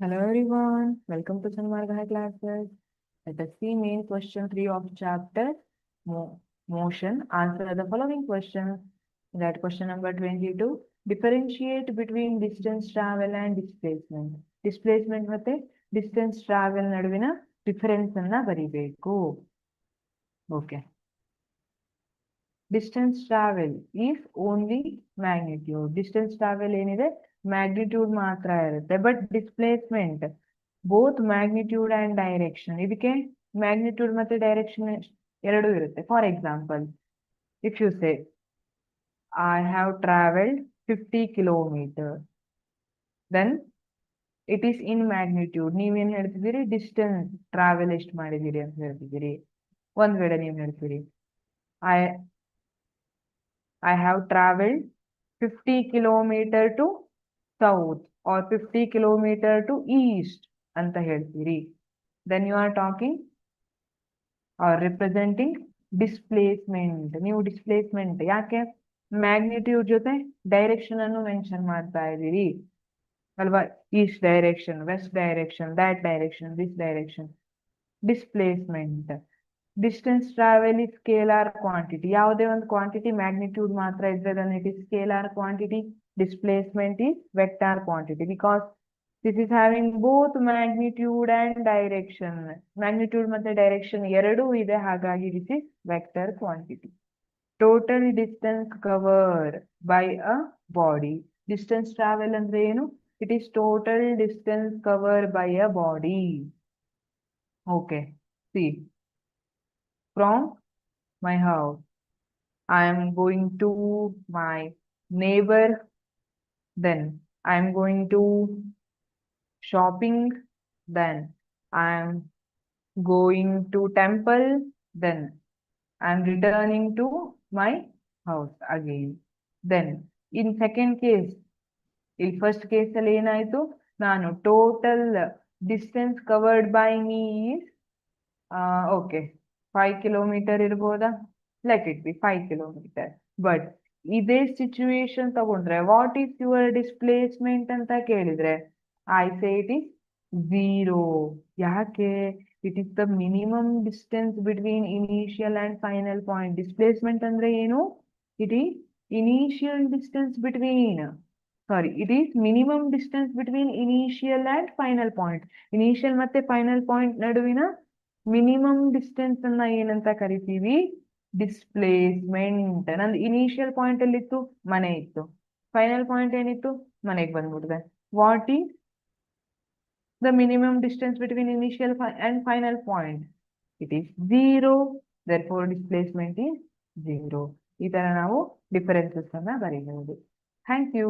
Hello everyone, welcome to Sanmarga classes. Let us see main question 3 of chapter motion. Answer the following questions. That question number 22. Differentiate between distance travel and displacement. Displacement ಮತ್ತೆ distance travel ನಡುವಿನ difference ಅನ್ನ ಬರಿಬೇಕು. Okay. Distance travel is only magnitude. Distance travel ಏನಿದೆ magnitude ಮಾತ್ರ ಇರುತ್ತೆ. But displacement both magnitude and direction. ಇದಕ್ಕೆ magnitude ಮತ್ತೆ direction ಎರಡೂ ಇರುತ್ತೆ. For example, if you say I have travelled 50 kilometre, then it is in magnitude. ನೀವೇನ್ ಹೇಳ್ತಿದ್ದೀರಿ? Distance travel ಎಷ್ಟು ಮಾಡಿದ್ದೀರಿ ಅಂತ ಹೇಳ್ತಿದ್ದೀರಿ. ಒಂದ್ ವೇಳೆ ನೀವ್ ಹೇಳ್ತೀರಿ I have traveled 50 kilometer to south or 50 kilometer to east ಅಂತ ಹೇಳ್ತೀರಿ. Then you are talking or representing displacement. ನೀವು displacement ಯಾಕೆ ಮ್ಯಾಗ್ನಿಟ್ಯೂಡ್ ಜೊತೆ ಡೈರೆಕ್ಷನ್ ಅನ್ನು ಮೆನ್ಷನ್ ಮಾಡ್ತಾ ಇದ್ದೀರಿ ಅಲ್ವಾ? East direction, west direction, that direction, this direction. Displacement distance travel is scalar quantity. ಯಾವುದೇ ಒಂದು ಕ್ವಾಂಟಿಟಿ ಮ್ಯಾಗ್ನಿಟ್ಯೂಡ್ ಮಾತ್ರ ಇದ್ರೆ then it is scalar quantity. Displacement is vector quantity because this is having both magnitude and direction. Magnitude ಮತ್ತೆ direction ಎರಡೂ ಇದೆ, ಹಾಗಾಗಿ this is vector quantity. Total distance covered by a body. Distance travel ಅಂದ್ರೆ ಏನು? It is total distance covered by a body. Okay, see. From my house, I am going to my neighbor, then I am going to shopping, then I am going to temple, then I am returning to my house again. Then in second case, in first case ಅಲ್ಲಿ ಏನಾಯ್ತು? ನಾನು total distance covered by me is okay 5 kilometre ಇರ್ಬೋದಾ? Let it be 5 kilometre. But ಇದೇ situation ತಗೊಂಡ್ರೆ what is your displacement ಅಂತ ಕೇಳಿದ್ರೆ I say it is 0. ಯಾಕೆ? It is the minimum distance between initial and final point. Displacement ಅಂದ್ರೆ ಏನು? It is initial distance between it is minimum distance between initial and final point. Initial ಮತ್ತೆ final point ನಡುವಿನ minimum distance ಅನ್ನ ಏನಂತ ಕರಿತೀವಿ? Displacement. ನಂದು initial point ಎಲ್ಲಿತ್ತು? ಮನೆ ಇತ್ತು. ಫೈನಲ್ ಪಾಯಿಂಟ್ ಏನಿತ್ತು? ಮನೆಗೆ ಬಂದ್ಬಿಟ್ಟಿದೆ. What is the minimum distance between initial and final point? It is 0. therefore displacement is 0. ಈ ತರ ನಾವು ಡಿಫರೆನ್ಸಸ್ ಅನ್ನ ಬರೀಬಹುದು. Thank you.